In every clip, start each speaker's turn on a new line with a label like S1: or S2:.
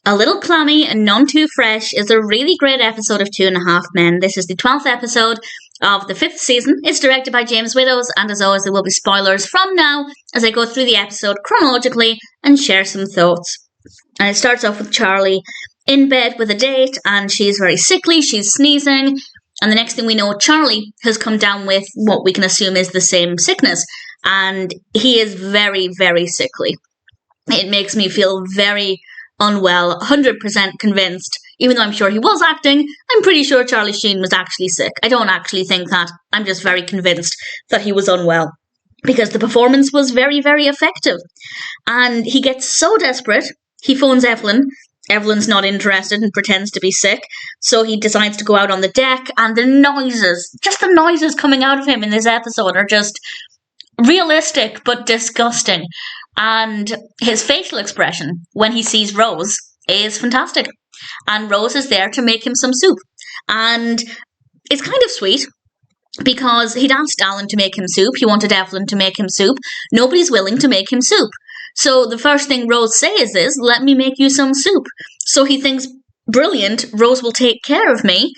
S1: A Little Clammy and None Too Fresh is a really great episode of 2.5 Men. This is the 12th episode of the 5th season. It's directed by James Widdoes, and as always there will be spoilers from now as I go through the episode chronologically and share some thoughts. And it starts off with Charlie in bed with a date, and she's very sickly, she's sneezing, and the next thing we know, Charlie has come down with what we can assume is the same sickness, and he is very, very sickly. It makes me feel very unwell, 100% convinced, even though I'm sure he was acting, I'm pretty sure Charlie Sheen was actually sick. I don't actually think that. I'm just very convinced that he was unwell, because the performance was very, very effective. And he gets so desperate, he phones Evelyn. Evelyn's not interested and pretends to be sick, so he decides to go out on the deck, and the noises coming out of him in this episode are just realistic but disgusting. And his facial expression when he sees Rose is fantastic. And Rose is there to make him some soup. And it's kind of sweet, because he'd asked Alan to make him soup. He wanted Evelyn to make him soup. Nobody's willing to make him soup. So the first thing Rose says is, let me make you some soup. So he thinks, brilliant, Rose will take care of me.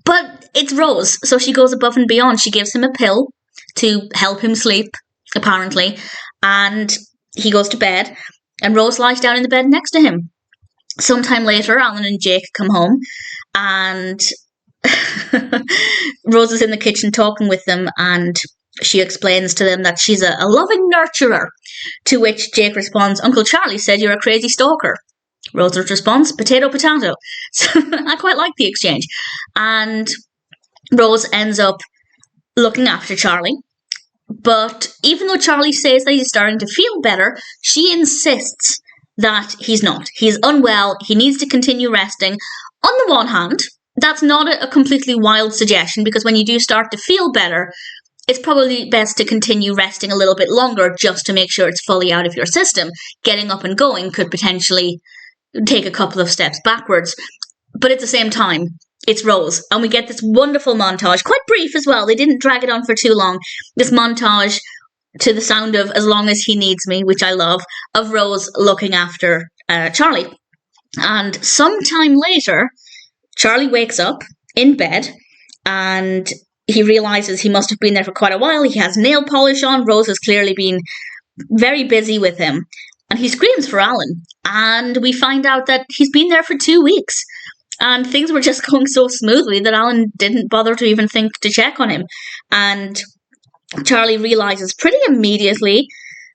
S1: But it's Rose, so she goes above and beyond. She gives him a pill to help him sleep, apparently. And he goes to bed, and Rose lies down in the bed next to him. Sometime later, Alan and Jake come home, and Rose is in the kitchen talking with them, and she explains to them that she's a loving nurturer, to which Jake responds, Uncle Charlie said you're a crazy stalker. Rose's response, potato, potato. So I quite like the exchange. And Rose ends up looking after Charlie. But even though Charlie says that he's starting to feel better, she insists that he's not. He's unwell, he needs to continue resting. On the one hand, that's not a completely wild suggestion, because when you do start to feel better, it's probably best to continue resting a little bit longer just to make sure it's fully out of your system. Getting up and going could potentially take a couple of steps backwards. But at the same time, it's Rose, and we get this wonderful montage, quite brief as well, they didn't drag it on for too long, this montage to the sound of As Long As He Needs Me, which I love, of Rose looking after Charlie. And sometime later, Charlie wakes up in bed, and he realises he must have been there for quite a while. He has nail polish on, Rose has clearly been very busy with him, and he screams for Alan, and we find out that he's been there for 2 weeks. And things were just going so smoothly that Alan didn't bother to even think to check on him. And Charlie realises pretty immediately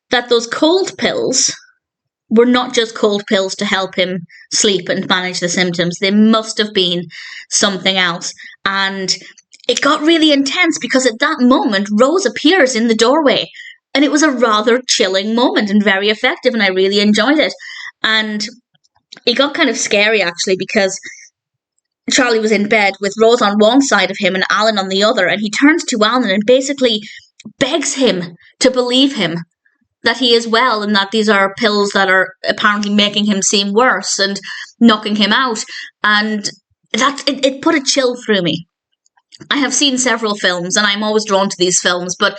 S1: that those cold pills were not just cold pills to help him sleep and manage the symptoms. They must have been something else. And it got really intense, because at that moment, Rose appears in the doorway. And it was a rather chilling moment and very effective, and I really enjoyed it. And it got kind of scary, actually, because Charlie was in bed with Rose on one side of him and Alan on the other, and he turns to Alan and basically begs him to believe him, that he is well and that these are pills that are apparently making him seem worse and knocking him out. And that it put a chill through me. I have seen several films, and I'm always drawn to these films, but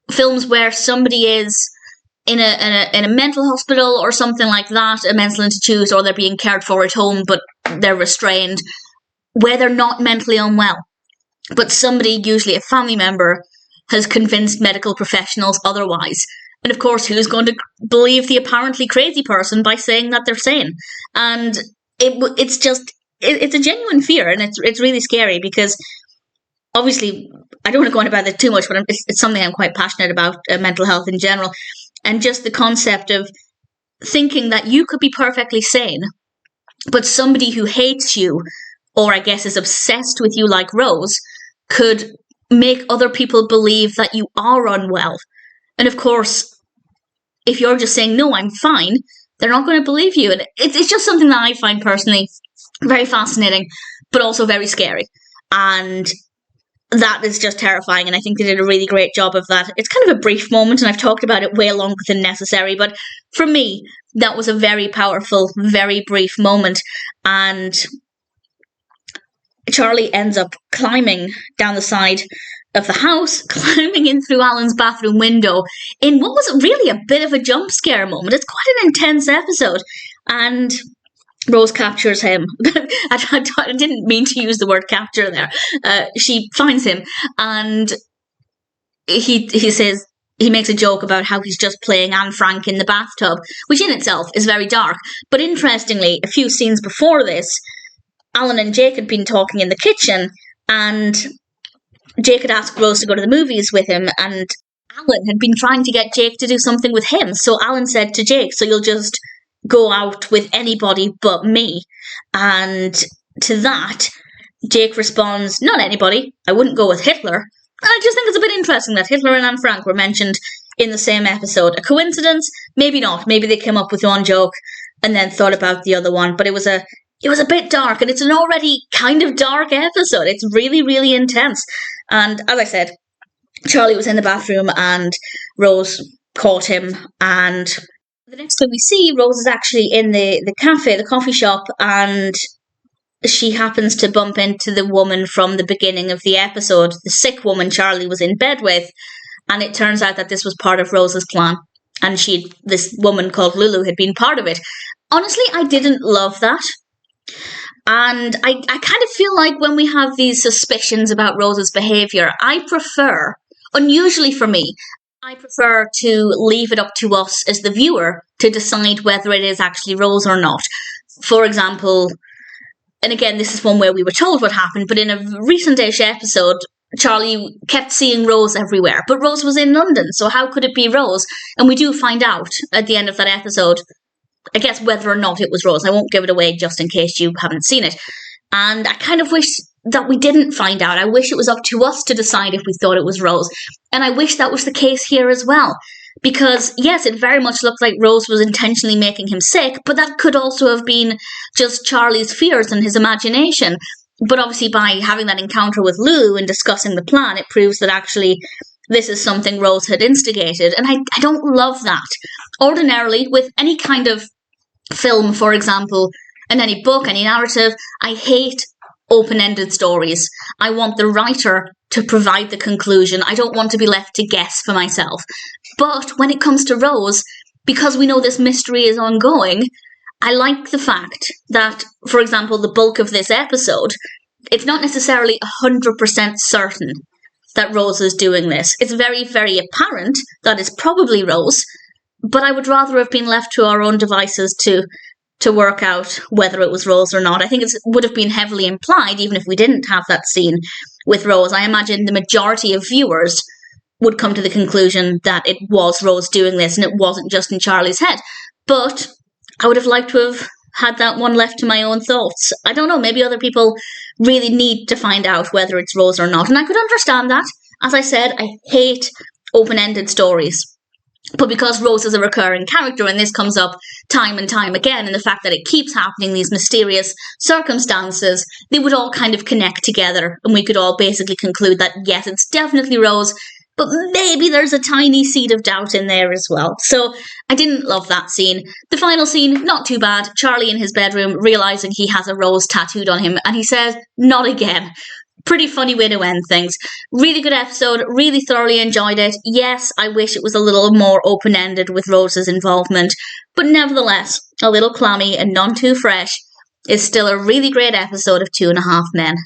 S1: films where somebody is in a mental hospital or something like that, a mental institute, or they're being cared for at home but they're restrained, where they're not mentally unwell, but somebody, usually a family member, has convinced medical professionals otherwise. And of course, who's going to believe the apparently crazy person by saying that they're sane? And it's a genuine fear, and it's really scary, because obviously, I don't want to go on about it too much, but it's something I'm quite passionate about, mental health in general, and just the concept of thinking that you could be perfectly sane, but somebody who hates you, or I guess is obsessed with you like Rose, could make other people believe that you are unwell. And of course, if you're just saying, no, I'm fine, they're not going to believe you. And it's just something that I find personally very fascinating, but also very scary. And that is just terrifying, and I think they did a really great job of that. It's kind of a brief moment, and I've talked about it way longer than necessary, but for me, that was a very powerful, very brief moment. And Charlie ends up climbing down the side of the house, climbing in through Alan's bathroom window in what was really a bit of a jump scare moment. It's quite an intense episode, and Rose captures him. I didn't mean to use the word capture there. She finds him, and he says, he makes a joke about how he's just playing Anne Frank in the bathtub, which in itself is very dark. But interestingly, a few scenes before this, Alan and Jake had been talking in the kitchen, and Jake had asked Rose to go to the movies with him, and Alan had been trying to get Jake to do something with him. So Alan said to Jake, so you'll just go out with anybody but me. And to that, Jake responds, not anybody. I wouldn't go with Hitler. And I just think it's a bit interesting that Hitler and Anne Frank were mentioned in the same episode. A coincidence? Maybe not. Maybe they came up with one joke and then thought about the other one. But it was a bit dark, and it's an already kind of dark episode. It's really, really intense. And as I said, Charlie was in the bathroom and Rose caught him, and the next time we see, Rose is actually in the cafe, the coffee shop, and she happens to bump into the woman from the beginning of the episode, the sick woman Charlie was in bed with, and it turns out that this was part of Rose's plan, and this woman called Lulu had been part of it. Honestly, I didn't love that. And I kind of feel like when we have these suspicions about Rose's behaviour, I prefer, unusually for me, I prefer to leave it up to us as the viewer to decide whether it is actually Rose or not. For example, and again, this is one where we were told what happened, but in a recent-ish episode, Charlie kept seeing Rose everywhere, but Rose was in London, so how could it be Rose? And we do find out at the end of that episode, I guess, whether or not it was Rose. I won't give it away just in case you haven't seen it. And I kind of wish that we didn't find out. I wish it was up to us to decide if we thought it was Rose. And I wish that was the case here as well. Because, yes, it very much looked like Rose was intentionally making him sick, but that could also have been just Charlie's fears and his imagination. But obviously by having that encounter with Lulu and discussing the plan, it proves that actually this is something Rose had instigated. And I don't love that. Ordinarily, with any kind of film, for example, and any book, any narrative, I hate open-ended stories. I want the writer to provide the conclusion. I don't want to be left to guess for myself. But when it comes to Rose, because we know this mystery is ongoing, I like the fact that, for example, the bulk of this episode, it's not necessarily 100% certain that Rose is doing this. It's very, very apparent that it's probably Rose, but I would rather have been left to our own devices to work out whether it was Rose or not. I think it would have been heavily implied, even if we didn't have that scene with Rose. I imagine the majority of viewers would come to the conclusion that it was Rose doing this and it wasn't just in Charlie's head. But I would have liked to have had that one left to my own thoughts. I don't know, maybe other people really need to find out whether it's Rose or not. And I could understand that. As I said, I hate open-ended stories. But because Rose is a recurring character, and this comes up time and time again, and the fact that it keeps happening, these mysterious circumstances, they would all kind of connect together, and we could all basically conclude that, yes, it's definitely Rose, but maybe there's a tiny seed of doubt in there as well. So I didn't love that scene. The final scene, not too bad. Charlie in his bedroom, realising he has a rose tattooed on him, and he says, not again. Pretty funny way to end things. Really good episode, really thoroughly enjoyed it. Yes, I wish it was a little more open-ended with Rose's involvement, but nevertheless, a little clammy and none too fresh is still a really great episode of 2.5 Men.